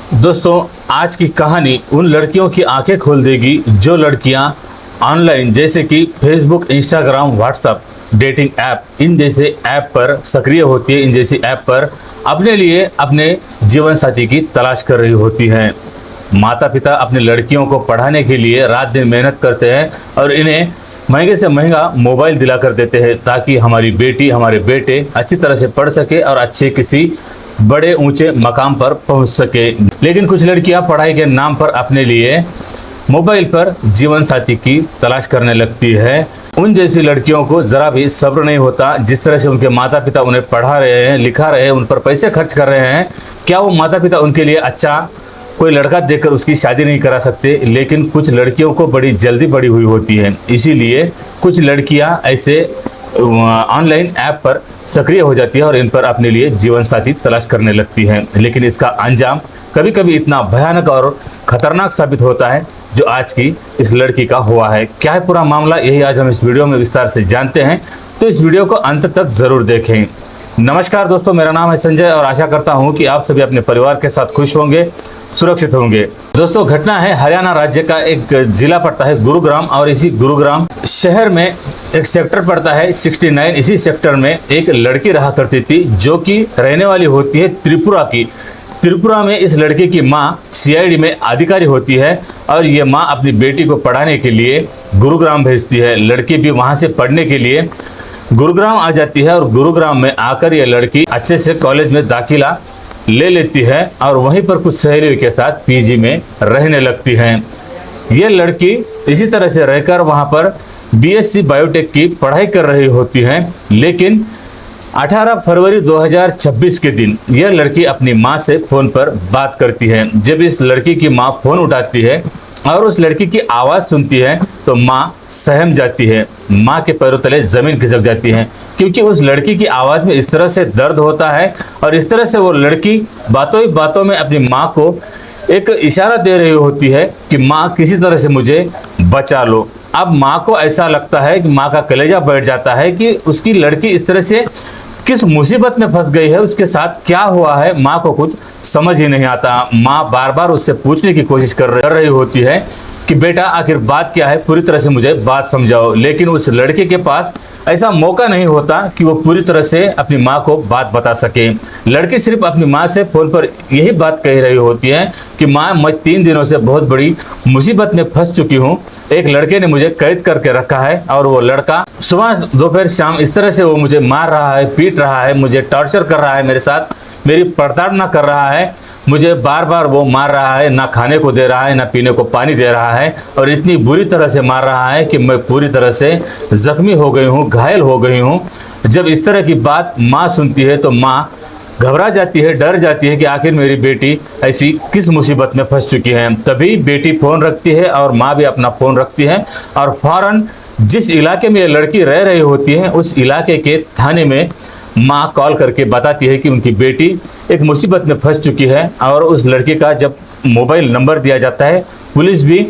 दोस्तों, आज की कहानी उन लड़कियों की आंखें खोल देगी जो लड़कियां ऑनलाइन जैसे कि Facebook, Instagram, WhatsApp, dating app, इन जैसे ऐप पर सक्रिय होती है। इन जैसी ऐप पर अपने लिए अपने जीवन साथी की तलाश कर रही होती हैं। माता पिता अपनी लड़कियों को पढ़ाने के लिए रात दिन मेहनत करते हैं और इन्हें महंगे से महंगा मोबाइल दिला कर देते हैं ताकि हमारी बेटी, हमारे बेटे अच्छी तरह से पढ़ सके और अच्छे किसी बड़े ऊंचे मकाम पर पहुंच सके। लेकिन कुछ लड़कियां पढ़ाई के नाम पर अपने लिए मोबाइल पर जीवन साथी की तलाश करने लगती है। उन जैसी लड़कियों को जरा भी सब्र नहीं होता। जिस तरह से उनके माता पिता उन्हें पढ़ा रहे हैं, लिखा रहे हैं, उन पर पैसे खर्च कर रहे हैं, क्या वो माता पिता उनके लिए अच्छा कोई लड़का देखकर उसकी शादी नहीं करा सकते? लेकिन कुछ लड़कियों को बड़ी जल्दी बड़ी हुई होती है, इसीलिए कुछ लड़कियां ऐसे ऑनलाइन ऐप पर सक्रिय हो जाती है और इन पर अपने लिए जीवन साथी तलाश करने लगती हैं। लेकिन इसका अंजाम कभी कभी इतना भयानक और खतरनाक साबित होता है जो आज की इस लड़की का हुआ है। क्या है पूरा मामला, यही आज हम इस वीडियो में विस्तार से जानते हैं, तो इस वीडियो को अंत तक जरूर देखें। नमस्कार दोस्तों, मेरा नाम है संजय और आशा करता हूं कि आप सभी अपने परिवार के साथ खुश होंगे, सुरक्षित होंगे। दोस्तों, घटना है हरियाणा राज्य का, एक जिला पड़ता है गुरुग्राम और इसी गुरुग्राम शहर में एक सेक्टर पड़ता है 69। इसी सेक्टर में एक लड़की रहा करती थी जो कि रहने वाली होती है त्रिपुरा की। त्रिपुरा में इस लड़के की मां सीआईडी में अधिकारी होती है और ये मां अपनी बेटी को पढ़ाने के लिए गुरुग्राम भेजती है। लड़की भी वहां से पढ़ने के लिए गुरुग्राम आ जाती है और गुरुग्राम में आकर ये लड़की अच्छे से कॉलेज में दाखिला ले लेती है और वहीं पर कुछ सहेलियों के साथ पीजी में रहने लगती है। ये लड़की इसी तरह से रहकर वहां पर बीएससी बायोटेक की पढ़ाई कर रही होती है। लेकिन 18 फरवरी 2026 के दिन यह लड़की अपनी मां से फोन पर बात करती है। जब इस लड़की की मां फोन उठाती है और उस लड़की की आवाज़ सुनती है तो मां सहम जाती है। मां के पैरों तले जमीन खिसक जाती है क्योंकि उस लड़की की आवाज़ में इस तरह से दर्द होता है और इस तरह से वो लड़की बातों ही बातों में अपनी मां को एक इशारा दे रही होती है कि मां किसी तरह से मुझे बचा लो। अब मां को ऐसा लगता है कि मां का कलेजा बैठ जाता है कि उसकी लड़की इस तरह से किस मुसीबत में फंस गई है, उसके साथ क्या हुआ है, माँ को कुछ समझ ही नहीं आता। माँ बार बार उससे पूछने की कोशिश कर रही होती है कि बेटा आखिर बात क्या है, पूरी तरह से मुझे बात समझाओ। लेकिन उस लड़के के पास ऐसा मौका नहीं होता कि वो पूरी तरह से अपनी माँ को बात बता सके। लड़की सिर्फ अपनी माँ से फोन पर यही बात कह रही होती है कि माँ, मैं 3 दिनों से बहुत बड़ी मुसीबत में फंस चुकी हूँ। एक लड़के ने मुझे कैद करके रखा है और वो लड़का सुबह दोपहर शाम इस तरह से वो मुझे मार रहा है, पीट रहा है, मुझे टॉर्चर कर रहा है, मेरे साथ मेरी प्रताड़ना कर रहा है, मुझे बार बार वो मार रहा है, ना खाने को दे रहा है, ना पीने को पानी दे रहा है और इतनी बुरी तरह से मार रहा है कि मैं पूरी तरह से जख्मी हो गई हूँ, घायल हो गई हूँ। जब इस तरह की बात माँ सुनती है तो माँ घबरा जाती है, डर जाती है कि आखिर मेरी बेटी ऐसी किस मुसीबत में फंस चुकी है। तभी बेटी फ़ोन रखती है और माँ भी अपना फ़ोन रखती है और फौरन जिस इलाके में ये लड़की रह रही होती है उस इलाके के थाने में माँ कॉल करके बताती है कि उनकी बेटी एक मुसीबत में फंस चुकी है। और उस लड़के का जब मोबाइल नंबर दिया जाता है, पुलिस भी,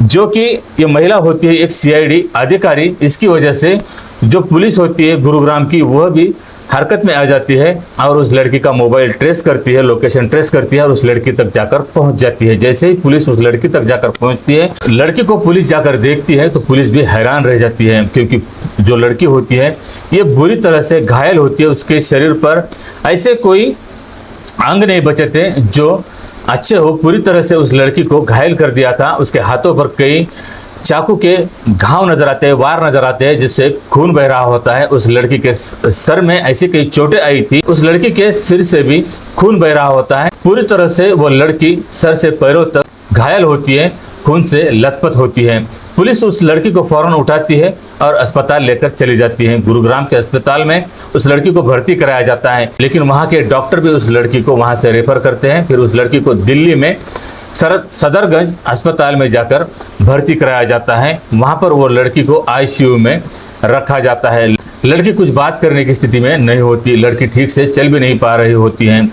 जो कि ये महिला होती है एक सीआईडी अधिकारी, इसकी वजह से जो पुलिस होती है गुरुग्राम की वह भी हरकत में आ जाती है और उस लड़की का मोबाइल ट्रेस करती है, लोकेशन ट्रेस करती है और उस लड़की तक जाकर पहुंच जाती है। जैसे ही पुलिस उस लड़की तक जाकर पहुंचती है, लड़की को पुलिस जाकर देखती है तो पुलिस भी हैरान रह जाती है क्योंकि जो लड़की होती है ये बुरी तरह से घायल होती है। उसके शरीर पर ऐसे कोई अंग नहीं बचे थे जो अच्छे हो, पूरी तरह से उस लड़की को घायल कर दिया था। उसके हाथों पर कई चाकू के घाव नजर आते हैं, वार नजर आते हैं जिससे खून बह रहा होता है। उस लड़की के सर में ऐसी कई चोटें आई थी, उस लड़की के सिर से भी खून बह रहा होता है। पूरी तरह से वो लड़की सर से पैरों तक घायल होती है, खून से लथपथ होती है। पुलिस उस लड़की को फौरन उठाती है और अस्पताल लेकर चली जाती है। गुरुग्राम के अस्पताल में उस लड़की को भर्ती कराया जाता है, लेकिन वहाँ के डॉक्टर भी उस लड़की को वहाँ से रेफर करते हैं। फिर उस लड़की को दिल्ली में सदरगंज अस्पताल में जाकर भर्ती कराया जाता है। वहाँ पर वो लड़की को आईसीयू में रखा जाता है। लड़की कुछ बात करने की स्थिति में नहीं होती, लड़की ठीक से चल भी नहीं पा रही होती है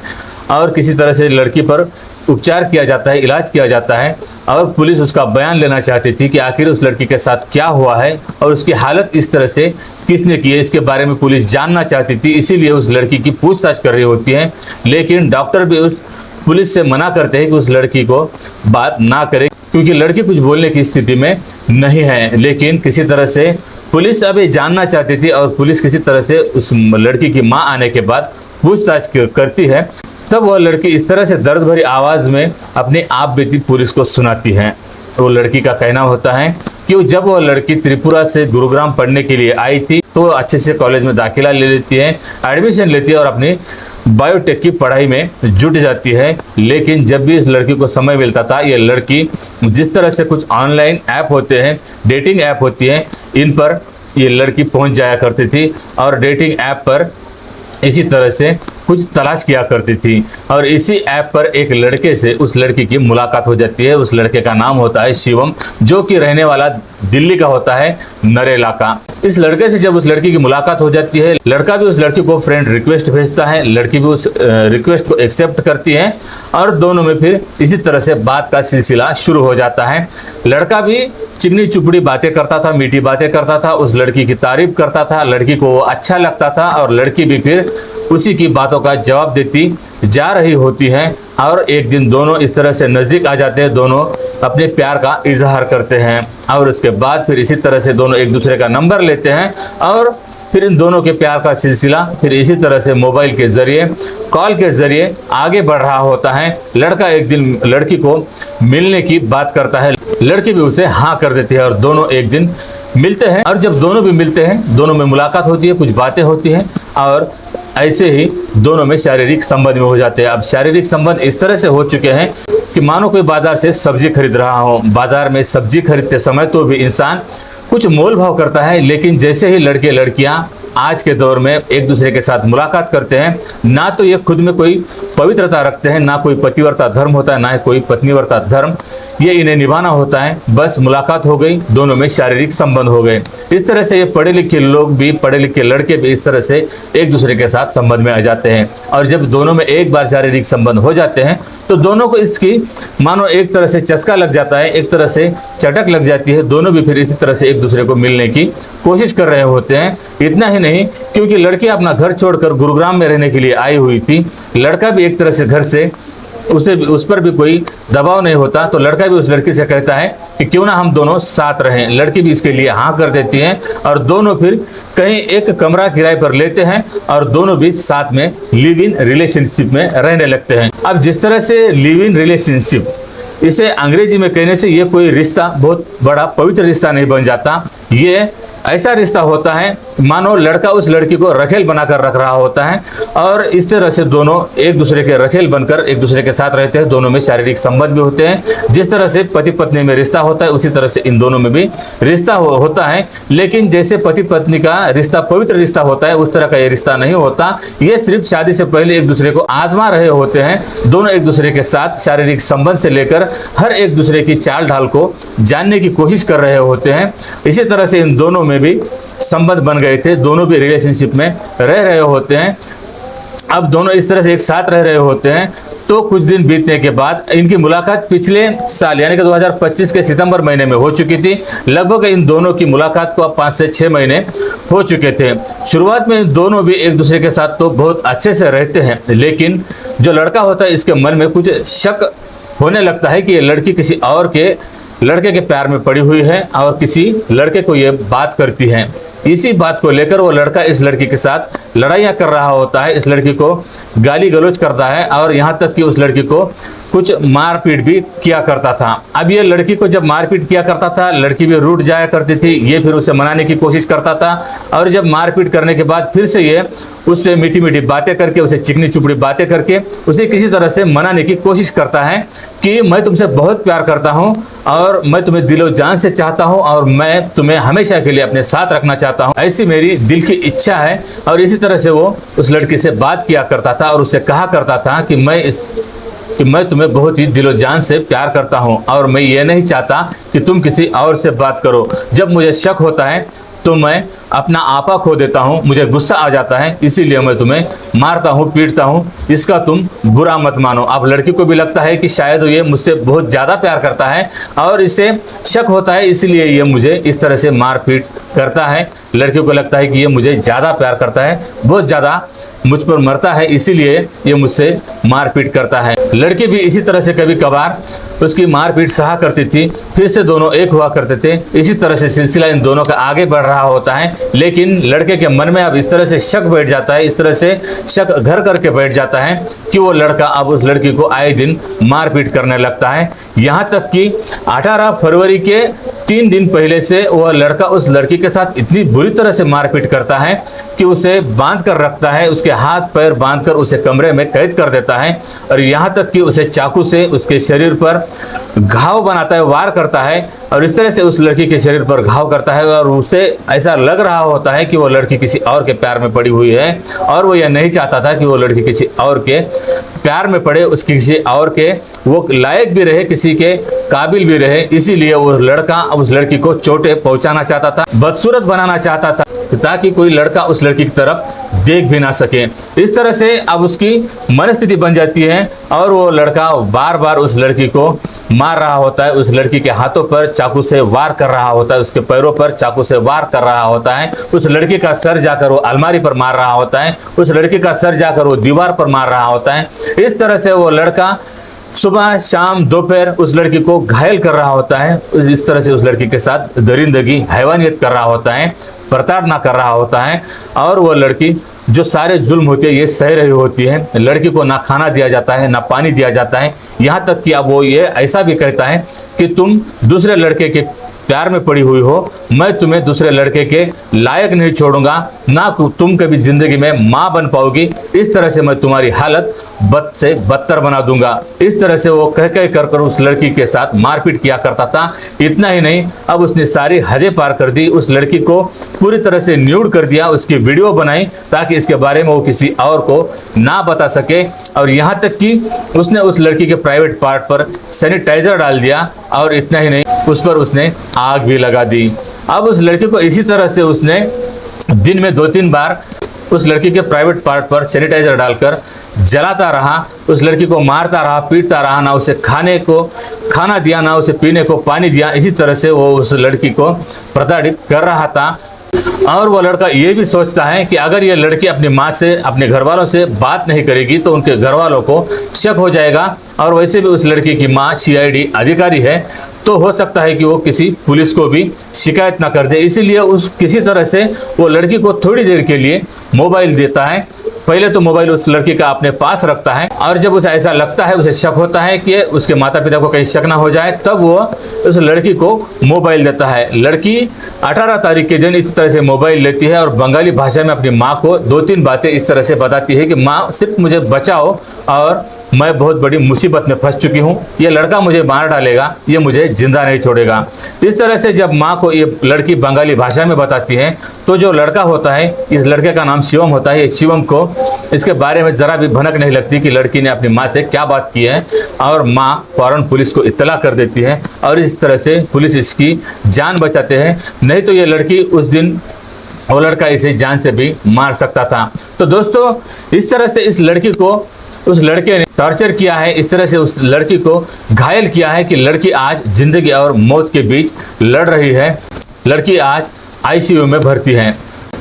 और किसी तरह से लड़की पर उपचार किया जाता है, इलाज किया जाता है और पुलिस उसका बयान लेना चाहती थी कि आखिर उस लड़की के साथ क्या हुआ है और उसकी हालत इस तरह से किसने की है, इसके बारे में पुलिस जानना चाहती थी। इसीलिए उस लड़की की पूछताछ कर रही होती है। लेकिन डॉक्टर भी उस पुलिस से मना करते हैं कि उस लड़की को बात ना करे, क्योंकि लड़की कुछ बोलने की स्थिति में नहीं है। लेकिन किसी तरह से पुलिस अब ये जानना चाहती थी और पुलिस किसी तरह से उस लड़की की मां आने के बाद पूछताछ करती है। तब वह लड़की इस तरह से दर्द भरी आवाज़ में अपनी आप बीती पुलिस को सुनाती है। वो लड़की का कहना होता है कि जब वह लड़की त्रिपुरा से गुरुग्राम पढ़ने के लिए आई थी तो अच्छे से कॉलेज में दाखिला ले लेती है, एडमिशन लेती है और अपनी बायोटेक की पढ़ाई में जुट जाती है। लेकिन जब भी इस लड़की को समय मिलता था, ये लड़की जिस तरह से कुछ ऑनलाइन ऐप होते हैं, डेटिंग ऐप होती है, इन पर ये लड़की पहुंच जाया करती थी और डेटिंग ऐप पर इसी तरह से कुछ तलाश किया करती थी। और इसी ऐप पर एक लड़के से उस लड़की की मुलाकात हो जाती है। उस लड़के का नाम होता है शिवम, जो कि रहने वाला दिल्ली का होता है, नरेला का। इस लड़के से जब उस लड़की की मुलाकात हो जाती है, लड़का भी उस लड़की को फ्रेंड रिक्वेस्ट भेजता है, लड़की भी उस रिक्वेस्ट को एक्सेप्ट करती है और दोनों में फिर इसी तरह से बात का सिलसिला शुरू हो जाता है। लड़का भी चिकनी चुपड़ी बातें करता था, मीठी बातें करता था, उस लड़की की तारीफ करता था, लड़की को अच्छा लगता था और लड़की भी फिर उसी की बातों का जवाब देती जा रही होती है। और एक दिन दोनों इस तरह से नज़दीक आ जाते हैं, दोनों अपने प्यार का इजहार करते हैं और उसके बाद फिर इसी तरह से दोनों एक दूसरे का नंबर लेते हैं और फिर इन दोनों के प्यार का सिलसिला फिर इसी तरह से मोबाइल के जरिए, कॉल के जरिए आगे बढ़ रहा होता है। लड़का एक दिन लड़की को मिलने की बात करता है, लड़की भी उसे हाँ कर देती है और दोनों एक दिन मिलते हैं। और जब दोनों भी मिलते हैं, दोनों में मुलाकात होती है, कुछ बातें होती हैं और ऐसे ही दोनों में शारीरिक संबंध में हो जाते हैं। अब शारीरिक संबंध इस तरह से हो चुके हैं कि मानो कोई बाजार से सब्जी खरीद रहा हो। बाजार में सब्जी खरीदते समय तो भी इंसान कुछ मोल भाव करता है, लेकिन जैसे ही लड़के लड़कियां आज के दौर में एक दूसरे के साथ मुलाकात करते हैं, ना तो ये खुद में कोई पवित्रता रखते हैं, ना कोई पतिव्रता धर्म होता है, ना कोई पत्नीव्रता धर्म, ये इन्हें निभाना होता है। बस मुलाकात हो गई, दोनों में शारीरिक संबंध हो गए। इस तरह से ये पढ़े लिखे लोग भी, पढ़े लिखे लड़के भी इस तरह से एक दूसरे के साथ संबंध में आ जाते हैं। और जब दोनों में एक बार शारीरिक संबंध हो जाते हैं तो दोनों को इसकी मानो एक तरह से चस्का लग जाता है, एक तरह से चटक लग जाती है। दोनों भी फिर इसी तरह से एक दूसरे को मिलने की कोशिश कर रहे होते हैं। इतना ही नहीं, क्योंकि लड़की अपना घर छोड़कर गुरुग्राम में रहने के लिए आई हुई थी, लड़का भी एक तरह से घर से उस पर भी कोई दबाव नहीं होता, तो लड़का भी उस लड़की से कहता है कि क्यों ना हम दोनों साथ रहें। लड़की भी इसके लिए हाँ कर देती है और दोनों फिर कहीं एक कमरा किराए पर लेते हैं और दोनों भी साथ में लिव इन रिलेशनशिप में रहने लगते हैं। अब जिस तरह से लिव इन रिलेशनशिप, इसे अंग्रेजी में कहने से ये कोई रिश्ता बहुत बड़ा पवित्र रिश्ता नहीं बन जाता। ये ऐसा रिश्ता होता है मानो लड़का उस लड़की को रखेल बनाकर रख रहा होता है और इस तरह से दोनों एक दूसरे के रखेल बनकर एक दूसरे के साथ रहते हैं। दोनों में शारीरिक संबंध भी होते हैं। जिस तरह से पति पत्नी में रिश्ता होता है, उसी तरह से इन दोनों में भी रिश्ता होता है। लेकिन जैसे पति पत्नी का रिश्ता पवित्र रिश्ता होता है, उस तरह का ये रिश्ता नहीं होता। ये सिर्फ शादी से पहले एक दूसरे को आजमा रहे होते हैं। दोनों एक दूसरे के साथ शारीरिक संबंध से लेकर हर एक दूसरे की चाल ढाल को जानने की कोशिश कर रहे होते हैं। इसी तरह से इन दोनों में भी संबंध बन गए थे, दोनों भी रिलेशनशिप में रह रहे होते हैं। अब दोनों इस तरह से एक साथ रह रहे होते हैं। तो कुछ दिन बीतने के बाद इनकी मुलाकात पिछले साल यानी कि 2025 के सितंबर महीने में हो चुकी थी। लगभग इन दोनों की मुलाकात को अब 5 से 6 महीने हो चुके थे। शुरुआत में दोनों भी एक दूसरे के साथ तो बहुत अच्छे से रहते हैं, लेकिन जो लड़का होता है इसके मन में कुछ शक होने लगता है कि ये लड़की किसी और के लड़के के प्यार में पड़ी हुई है और किसी लड़के को ये बात करती है। इसी बात को लेकर वो लड़का इस लड़की के साथ लड़ाइयाँ कर रहा होता है, इस लड़की को गाली गलौज करता है और यहाँ तक कि उस लड़की को कुछ मारपीट भी किया करता था। अब ये लड़की को जब मारपीट किया करता था, लड़की भी रूठ जाया करती थी। ये फिर उसे मनाने की कोशिश करता था और जब मारपीट करने के बाद फिर से ये उससे मीठी मीठी बातें करके, उसे चिकनी चुपड़ी बातें करके उसे किसी तरह से मनाने की कोशिश करता है कि मैं तुमसे बहुत प्यार करता हूं और मैं तुम्हें दिलो जान से चाहता हूं और मैं तुम्हें हमेशा के लिए अपने साथ रखना चाहता हूं, ऐसी मेरी दिल की इच्छा है। और इसी तरह से वो उस लड़की से बात किया करता था और उससे कहा करता था कि मैं तुम्हें बहुत ही दिलो जान से प्यार करता हूं और मैं ये नहीं चाहता कि तुम किसी और से बात करो। जब मुझे शक होता है तो मैं अपना आपा खो देता हूं, मुझे गुस्सा आ जाता है, इसीलिए मैं तुम्हें मारता हूं, पीटता हूं, इसका तुम बुरा मत मानो। अब लड़की को भी लगता है कि शायद ये मुझसे बहुत ज़्यादा प्यार करता है और इसे शक होता है, इसलिए ये मुझे इस तरह से मारपीट करता है। लड़की को लगता है कि ये मुझे ज़्यादा प्यार करता है, बहुत ज़्यादा मुझ पर मरता है, इसीलिए ये मुझसे मारपीट करता है। लड़की भी इसी तरह से कभी कभार उसकी मारपीट सहा करती थी, फिर से दोनों एक हुआ करते थे। इसी तरह से सिलसिला इन दोनों का आगे बढ़ रहा होता है, लेकिन लड़के के मन में अब इस तरह से शक बैठ जाता है, इस तरह से शक घर करके बैठ जाता है कि वो लड़का अब उस लड़की को आए दिन मारपीट करने लगता है। यहाँ तक कि 18 फरवरी के 3 दिन पहले से वह लड़का उस लड़की के साथ इतनी बुरी तरह से मारपीट करता है कि उसे बांध कर रखता है, उसके हाथ पैर बांध कर उसे कमरे में कैद कर देता है, और यहाँ तक कि उसे चाकू से उसके शरीर पर घाव बनाता है, वार करता है, और इस तरह से उस लड़की के शरीर पर घाव करता है। और उसे ऐसा लग रहा होता है कि वो लड़की किसी और के प्यार में पड़ी हुई है, और वो यह नहीं चाहता था कि वो लड़की किसी और के प्यार में पड़े, उसकी किसी और के वो लायक भी रहे, किसी के काबिल भी रहे। इसीलिए वो लड़का उस लड़की को चोटें पहुंचाना चाहता था, बदसूरत बनाना चाहता था, ताकि कोई लड़का उस लड़की की तरफ देख भी ना सके। इस तरह से अब उसकी मनस्थिति बन जाती है, और वो लड़का बार बार उस लड़की को मार रहा होता है, उस लड़की के हाथों पर चाकू से वार कर रहा होता है, उसके पैरों पर चाकू से वार कर रहा होता है, उस लड़की का सर जाकर वो अलमारी पर मार रहा होता है, उस लड़की का सर जाकर वो दीवार पर मार रहा होता है। इस तरह से वो लड़का सुबह शाम दोपहर उस लड़की को घायल कर रहा होता है, इस तरह से उस लड़की के साथ दरिंदगी हैवानियत कर रहा होता है, प्रताड़ना कर रहा होता है। और वो लड़की जो सारे जुल्म होते हैं ये सह रही होती है। लड़की को ना खाना दिया जाता है, ना पानी दिया जाता है, यहाँ तक कि अब वो ये ऐसा भी कहता है कि तुम दूसरे लड़के के प्यार में पड़ी हुई हो, मैं तुम्हें दूसरे लड़के के लायक नहीं छोड़ूंगा, ना तुम कभी जिंदगी में माँ बन पाओगी, इस तरह से मैं तुम्हारी हालत बद से बदतर बना दूंगा। इस तरह से वो कह कर उस लड़की के साथ मारपीट किया करता था। इतना ही नहीं, अब उसने सारी हदें पार कर दी, उस लड़की को पूरी तरह से न्यूड कर दिया, उसकी वीडियो बनाई ताकि इसके बारे में वो किसी और को ना बता सके। और यहाँ तक कि उसने उस लड़की के प्राइवेट पार्ट पर सैनिटाइजर डाल दिया, और इतना ही नहीं, उस पर उसने आग भी लगा दी। अब उस लड़की को इसी तरह से उसने दिन में 2-3 बार उस लड़की के प्राइवेट पार्ट पर सैनिटाइजर डालकर जलाता रहा, उस लड़की को मारता रहा, पीटता रहा, ना उसे खाने को खाना दिया, ना उसे पीने को पानी दिया। इसी तरह से वो उस लड़की को प्रताड़ित कर रहा था। और वो लड़का ये भी सोचता है कि अगर ये लड़की अपनी माँ से, अपने घर वालों से बात नहीं करेगी तो उनके घर वालों को शक हो जाएगा, और वैसे भी उस लड़की की माँ CID अधिकारी है, तो हो सकता है कि वो किसी पुलिस को भी शिकायत ना कर दे। इसीलिए उस किसी तरह से वो लड़की को थोड़ी देर के लिए मोबाइल देता है। पहले तो मोबाइल उस लड़की का अपने पास रखता है, और जब उसे ऐसा लगता है, उसे शक होता है कि उसके माता पिता को कहीं शक ना हो जाए, तब वो उस लड़की को मोबाइल देता है। लड़की 18 तारीख के दिन इस तरह से मोबाइल लेती है, और बंगाली भाषा में अपनी माँ को 2-3 बातें इस तरह से बताती है कि माँ सिर्फ मुझे बचाओ, और मैं बहुत बड़ी मुसीबत में फंस चुकी हूँ, ये लड़का मुझे मार डालेगा, ये मुझे जिंदा नहीं छोड़ेगा। इस तरह से जब माँ को ये लड़की बंगाली भाषा में बताती है, तो जो लड़का होता है, इस लड़के का नाम शिवम होता है, ये शिवम को इसके बारे में ज़रा भी भनक नहीं लगती कि लड़की ने अपनी माँ से क्या बात की है, और माँ फौरन पुलिस को इत्तला कर देती है, और इस तरह से पुलिस इसकी जान बचाते हैं। नहीं तो ये लड़की उस दिन, वो लड़का इसे जान से भी मार सकता था। तो दोस्तों, इस तरह से इस लड़की को उस लड़के ने टॉर्चर किया है, इस तरह से उस लड़की को घायल किया है कि लड़की आज जिंदगी और मौत के बीच लड़ रही है। लड़की आज ICU में भर्ती है।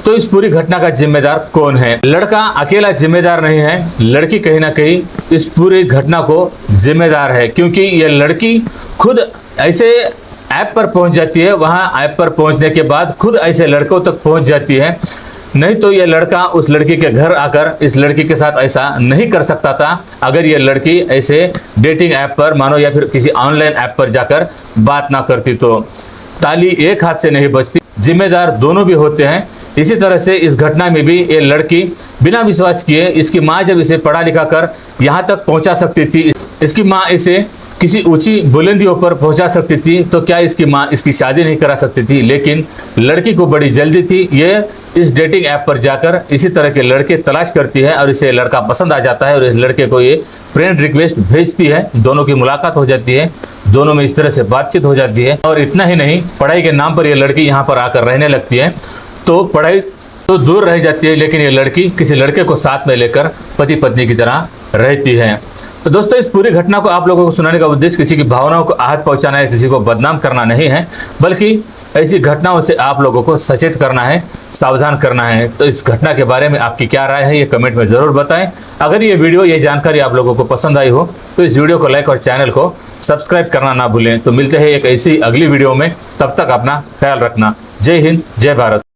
तो इस पूरी घटना का जिम्मेदार कौन है? लड़का अकेला जिम्मेदार नहीं है, लड़की कहीं ना कहीं इस पूरी घटना को जिम्मेदार है, क्योंकि ये लड़की खुद ऐसे ऐप पर पहुंच जाती है, वहां ऐप पर पहुंचने के बाद खुद ऐसे लड़कों तक पहुंच जाती है। नहीं तो ये लड़का उस लड़की के घर आकर इस लड़की के साथ ऐसा नहीं कर सकता था, अगर ये लड़की ऐसे डेटिंग ऐप पर मानो या फिर किसी ऑनलाइन ऐप पर जाकर बात ना करती। तो ताली एक हाथ से नहीं बजती, जिम्मेदार दोनों भी होते हैं। इसी तरह से इस घटना में भी ये लड़की बिना विश्वास किए, इसकी माँ जब इसे पढ़ा लिखा कर यहाँ तक पहुँचा सकती थी, इसकी माँ इसे किसी ऊंची बुलंदियों पर पहुंचा सकती थी, तो क्या इसकी माँ इसकी शादी नहीं करा सकती थी? लेकिन लड़की को बड़ी जल्दी थी, ये इस डेटिंग ऐप पर जाकर इसी तरह के लड़के तलाश करती है, और इसे लड़का पसंद आ जाता है, और इस लड़के को ये फ्रेंड रिक्वेस्ट भेजती है, दोनों की मुलाकात हो जाती है, दोनों में इस तरह से बातचीत हो जाती है। और इतना ही नहीं, पढ़ाई के नाम पर ये लड़की यहाँ पर आकर रहने लगती है, तो पढ़ाई तो दूर रह जाती है, लेकिन ये लड़की किसी लड़के को साथ में लेकर पति पत्नी की तरह रहती है। तो दोस्तों, इस पूरी घटना को आप लोगों को सुनाने का उद्देश्य किसी की भावनाओं को आहत पहुंचाना है, किसी को बदनाम करना नहीं है, बल्कि ऐसी घटनाओं से आप लोगों को सचेत करना है, सावधान करना है। तो इस घटना के बारे में आपकी क्या राय है, ये कमेंट में जरूर बताएं। अगर ये वीडियो, ये जानकारी आप लोगों को पसंद आई हो तो इस वीडियो को लाइक और चैनल को सब्सक्राइब करना ना भूलें। तो मिलते हैं एक ऐसी अगली वीडियो में, तब तक अपना ख्याल रखना। जय हिंद, जय भारत।